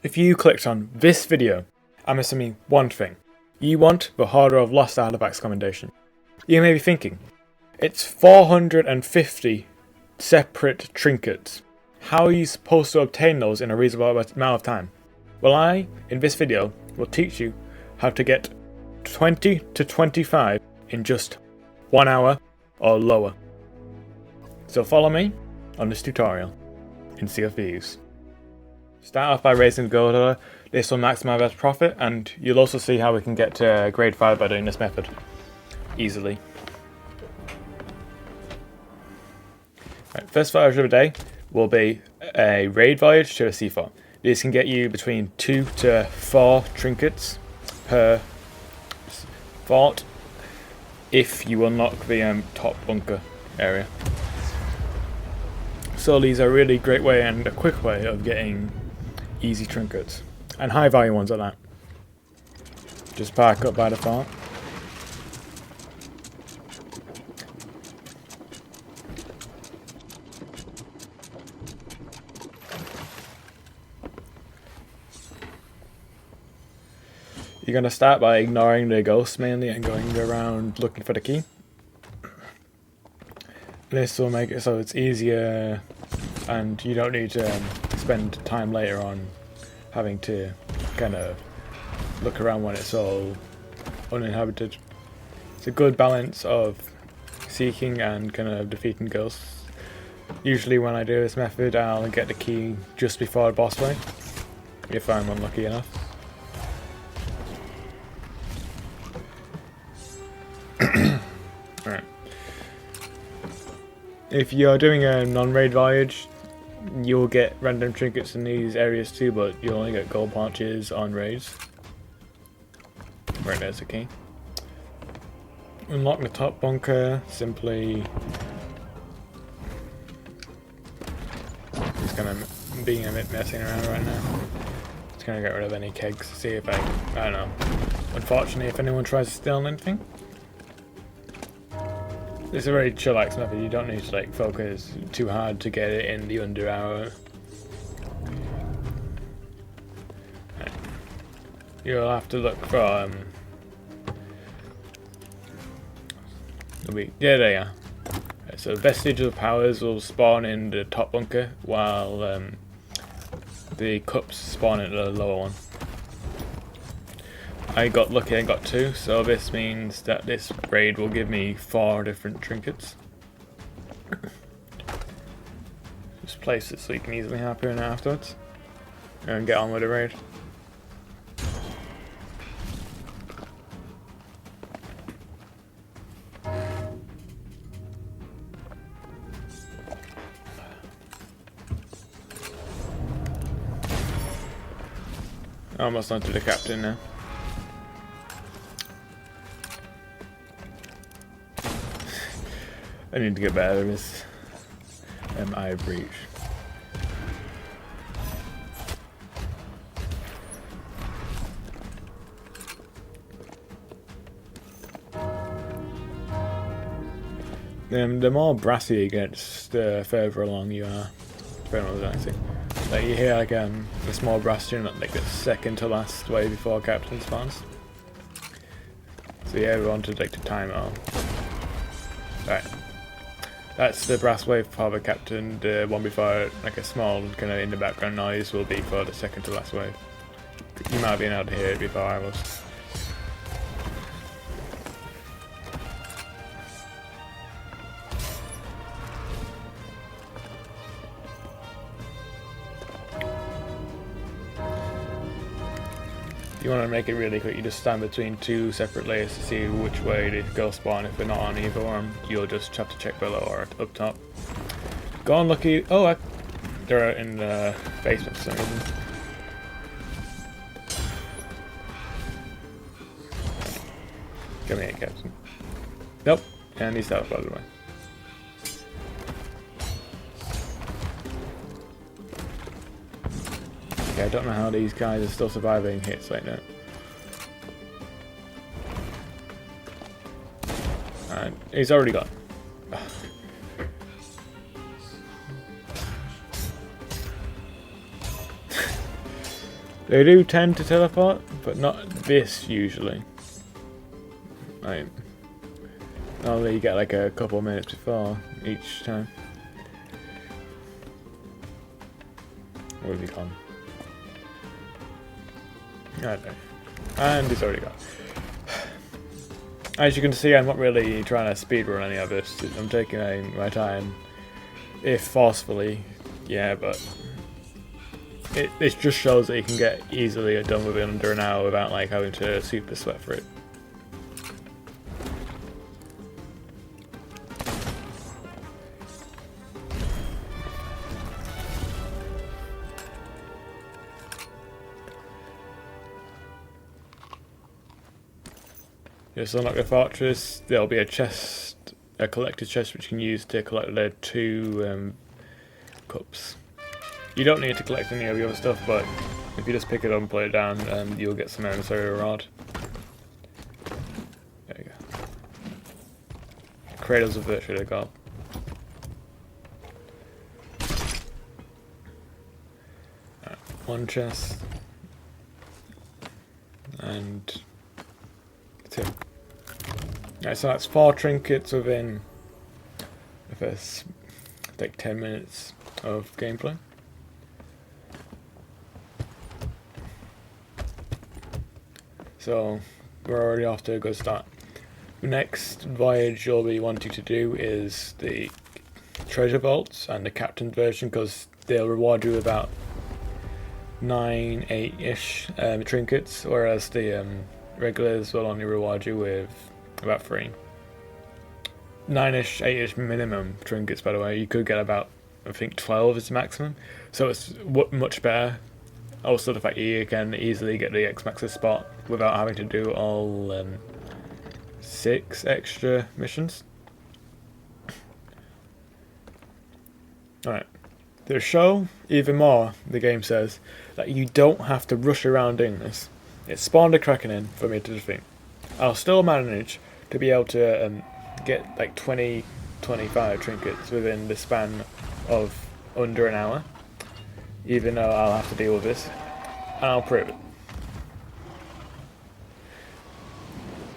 If you clicked on this video, I'm assuming one thing. You want the Hoarder of Lost Artifacts commendation. You may be thinking, it's 450 separate trinkets. How are you supposed to obtain those in a reasonable amount of time? Well, I, in this video, will teach you how to get 20 to 25 in just 1 hour or lower. So follow me on this tutorial in Sea of Thieves. Start off by raising the gold order. This will maximize our profit, and you'll also see how we can get to grade 5 by doing this method easily. Right, first voyage of the day will be a raid voyage to a sea fort. This can get you between 2 to 4 trinkets per fort if you unlock the top bunker area. So these are a really great way and a quick way of getting easy trinkets, and high value ones like that. Just park up by the fort. You're going to start by ignoring the ghosts mainly and going around looking for the key. This will make it so it's easier and you don't need to spend time later on having to kind of look around when it's all uninhabited. It's a good balance of seeking and kind of defeating ghosts. Usually when I do this method I'll get the key just before the boss fight, if I'm unlucky enough. Alright. If you're doing a non-raid voyage, you'll get random trinkets in these areas too, but you'll only get gold pouches on raids. Right, there's the key. Unlock the top bunker, simply just kind of being a bit messing around right now. Just gonna get rid of any kegs, see if I don't know. Unfortunately, if anyone tries to steal anything, it's a very chillax method. You don't need to like focus too hard to get it in the under hour. Right. You'll have to look for yeah, there you are. Right, so vestige of powers will spawn in the top bunker while the cups spawn in the lower one. I got lucky and got 2, so this means that this raid will give me 4 different trinkets. Just place it so you can easily hop in afterwards and get on with the raid. Almost onto the captain now. I need to get better at this eye breach. The more brassy it gets, the further along you are. Depending on what I see. Like you hear like a small brass tune at like the second to last way before captain spawns. So yeah, we wanted like to time it all. Right. That's the brass wave for the captain. The one before it, like a small kind of in the background noise, will be for the second to last wave. You might have been able to hear it before I was. If you want to make it really quick, you just stand between 2 separate layers to see which way they go spawn. If they're not on either one, you'll just have to check below or up top. Go unlucky. Oh, they're in the basement for some reason. Come here, Captain. Nope. And he's out, by the way. I don't know how these guys are still surviving hits like that. And he's already gone. They do tend to teleport, but not this usually. Right. Normally you get like a couple of minutes before each time. Where have he gone? I don't know. And he's already gone. As you can see, I'm not really trying to speedrun any of this. I'm taking my time, if forcefully, yeah, but it just shows that you can get easily done with it under an hour without like having to super sweat for it. Just unlock the fortress. There'll be a chest, a collected chest, which you can use to collect the 2 cups. You don't need to collect any of the other stuff, but if you just pick it up and put it down, you'll get some emissary reward. There you go. Cradles of Virtue they got. Right, 1 chest. And 2. Alright, so that's 4 trinkets within the first like 10 minutes of gameplay. So we're already off to a good start. The next voyage you'll be wanting to do is the treasure vaults and the captain's version, because they'll reward you with about 9, 8-ish trinkets, whereas the regulars will only reward you with about 3. 9-ish, 8-ish minimum trinkets, by the way. You could get about, I think 12 is the maximum, so it's much better. Also the fact that you can easily get the X-Max's spot without having to do all 6 extra missions. Alright. To show even more, the game says that you don't have to rush around doing this. It spawned a Kraken in for me to defeat. I'll still manage to be able to get like 20, 25 trinkets within the span of under an hour, even though I'll have to deal with this, and I'll prove it.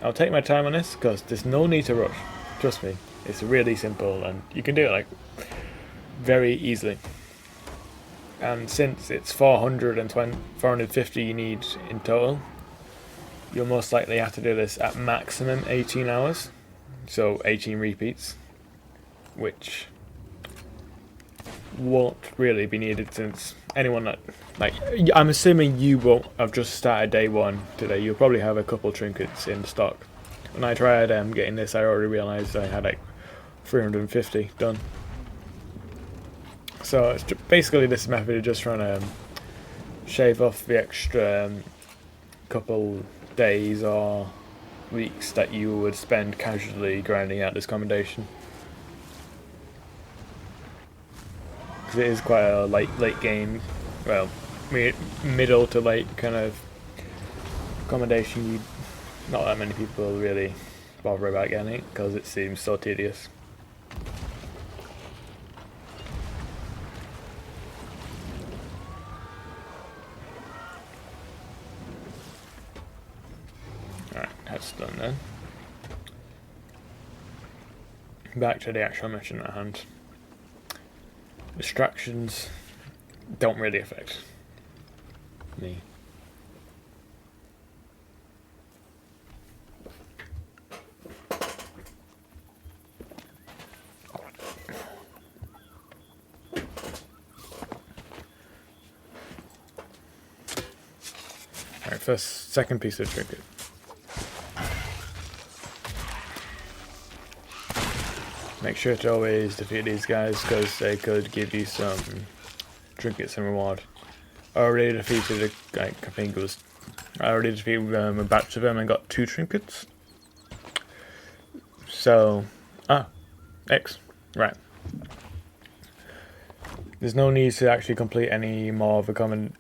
I'll take my time on this because there's no need to rush. Trust me, it's really simple and you can do it like very easily. And since it's 450 you need in total, you'll most likely have to do this at maximum 18 hours, so 18 repeats, which won't really be needed since anyone that, like, I'm assuming you won't have just started day 1 today. You'll probably have a couple trinkets in stock. When I tried getting this, I already realised I had like 350 done. So it's basically this method of just trying to shave off the extra couple days or weeks that you would spend casually grinding out this commendation. Because it is quite a late game, well, middle to late kind of commendation. Not that many people really bother about getting it because it seems so tedious. Alright, that's done then. Back to the actual mission at hand. Distractions don't really affect me. Alright, second piece of trinket. Make sure to always defeat these guys because they could give you some trinkets and reward. I already defeated I think it was, I already defeated a batch of them and got 2 trinkets. So, X, right. There's no need to actually complete any more of the common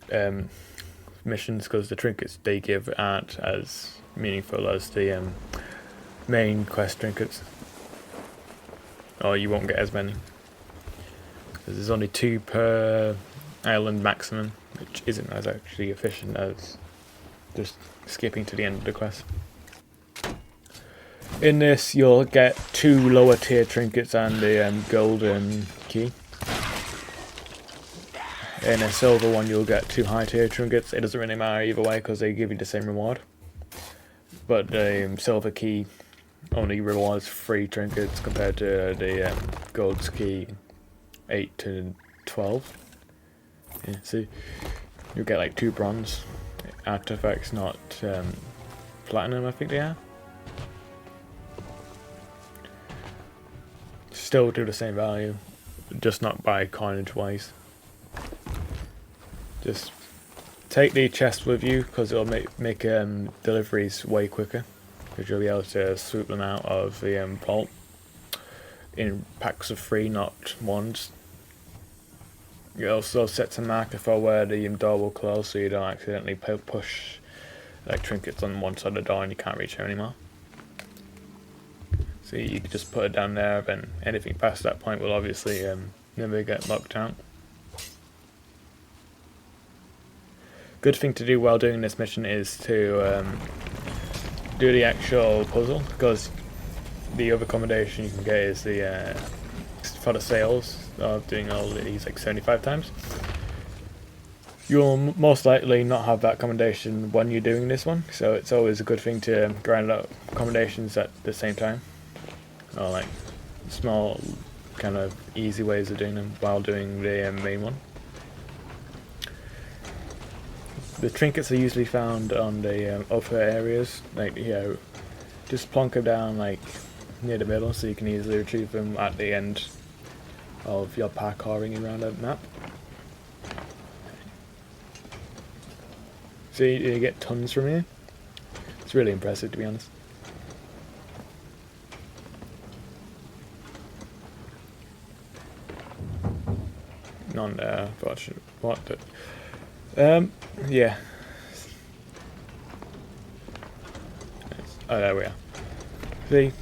missions because the trinkets they give aren't as meaningful as the main quest trinkets. Or you won't get as many. There's only 2 per island maximum, which isn't as actually efficient as just skipping to the end of the quest. In this, you'll get 2 lower tier trinkets and the golden key. In a silver one, you'll get 2 high tier trinkets. It doesn't really matter either way because they give you the same reward. But the silver key only rewards 3 trinkets compared to the gold key 8 to 12. Yeah, see, you'll get like 2 bronze artifacts, not platinum, I think they are. Still do the same value, just not by coinage wise. Just take the chest with you because it'll make deliveries way quicker, because you'll be able to swoop them out of the vault in packs of 3, not ones. It also sets a marker for where the door will close, so you don't accidentally push like trinkets on one side of the door and you can't reach her anymore. So you can just put it down there, then anything past that point will obviously never get locked out. Good thing to do while doing this mission is to do the actual puzzle, because the other accommodation you can get is the for the sales of doing all these like 75 times. You'll most likely not have that accommodation when you're doing this one, so it's always a good thing to grind out accommodations at the same time, or like small kind of easy ways of doing them while doing the main one. The trinkets are usually found on the upper areas, like just plonk them down like near the middle, so you can easily retrieve them at the end of your parkouring around the map. So you get tons from here. It's really impressive, to be honest. None there, fortunately. What the? Yeah. Oh, there we are. See,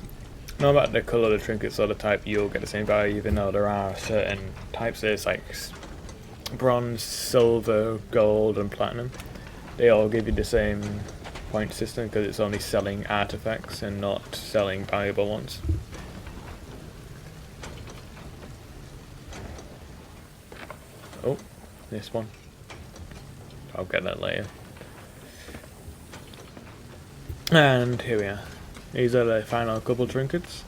no matter the colour of the trinkets or the type, you'll get the same value, even though there are certain types. There's like bronze, silver, gold, and platinum. They all give you the same point system because it's only selling artifacts and not selling valuable ones. Oh, this one. I'll get that later. And here we are. These are the final couple trinkets.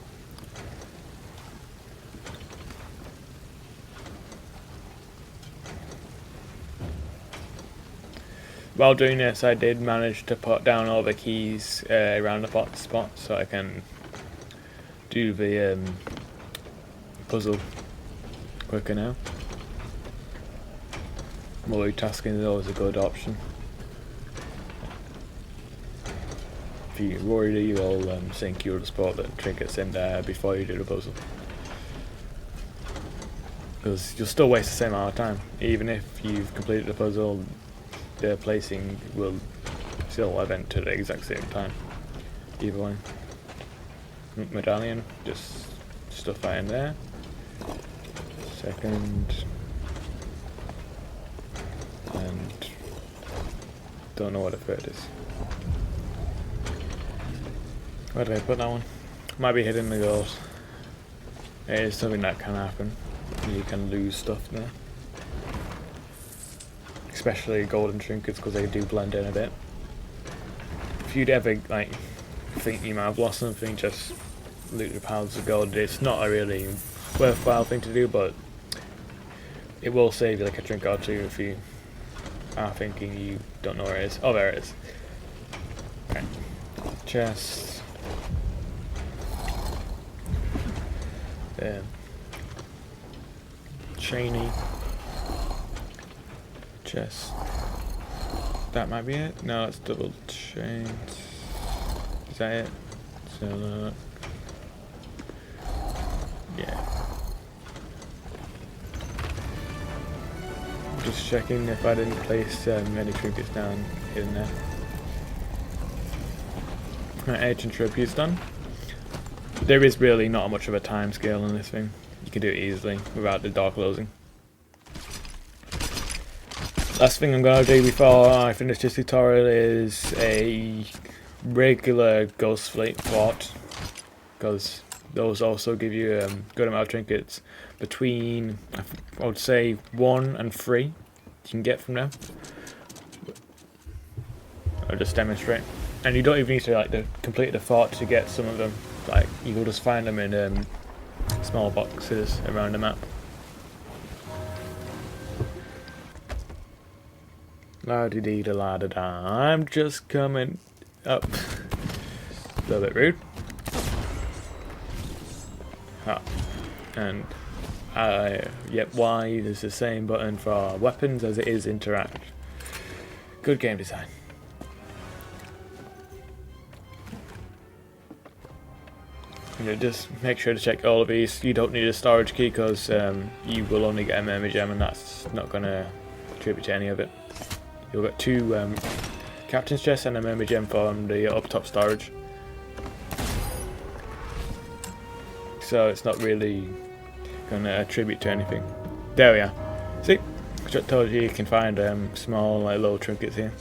While doing this, I did manage to put down all the keys around the spot so I can do the puzzle quicker now. Multitasking is always a good option. If you worry, you'll sync your spot the trinkets in there before you do the puzzle. Because you'll still waste the same amount of time. Even if you've completed the puzzle, the placing will still event at the exact same time. Either way. Medallion, just stuff that in there. Second. And don't know what the third is. Where did I put that one? Might be hidden in the goals. It is something that can happen. You can lose stuff there. Especially golden trinkets, because they do blend in a bit. If you'd ever like think you might have lost something, just loot the piles of gold. It's not a really worthwhile thing to do, but it will save you like a trinket or two if you are thinking you don't know where it is. Oh, there it is. Okay. Chest. Chainy. Chest. That might be it. No, it's double chained. Is that it? So, yeah. Just checking if I didn't place any trinkets down in there. My ancient tribute is done. There is really not much of a time scale on this thing. You can do it easily without the door closing. Last thing I'm going to do before I finish this tutorial is a regular Ghost Fleet fort, because those also give you a good amount of trinkets. Between, I would say, 1 and 3 you can get from them. I'll just demonstrate. And you don't even need to complete the fort to get some of them. Like, you will just find them in small boxes around the map. La di dee da la da da. I'm just coming up. A little bit rude. Ah. And yep, Y is the same button for weapons as it is interact. Good game design. Just make sure to check all of these. You don't need a storage key because you will only get a memory gem, and that's not going to contribute to any of it. You'll get 2 captain's chests and a memory gem from the up top storage. So it's not really going to attribute to anything. There we are. See? I just told you can find small little trinkets here.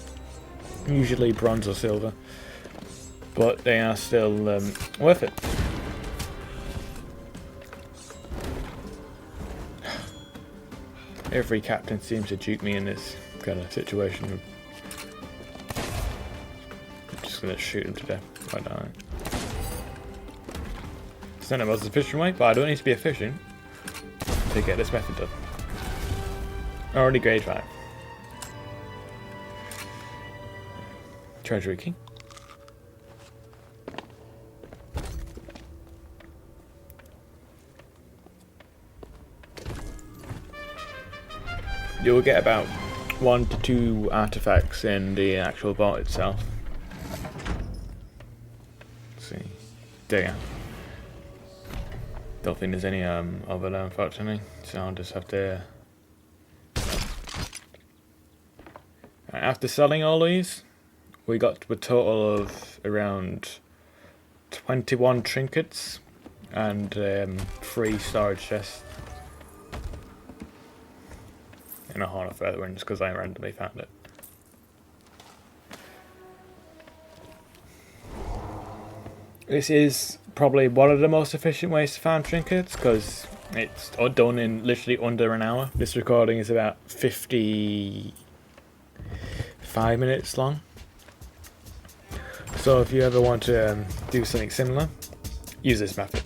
Usually bronze or silver. But they are still worth it. Every captain seems to dupe me in this kind of situation. I'm just going to shoot him to death. Why not? It's not the most efficient way, but I don't need to be efficient to get this method done. Already grade 5. Treasury key. You'll get about 1 to 2 artifacts in the actual vault itself. Let's see. There you go. Don't think there's any over there, unfortunately, so I'll just have to. After selling all these, we got a total of around 21 trinkets and 3 storage chests. And a Horn of Further Winds because I randomly found it. This is probably one of the most efficient ways to find trinkets because it's done in literally under an hour. This recording is about 55 minutes long. So if you ever want to do something similar, use this method.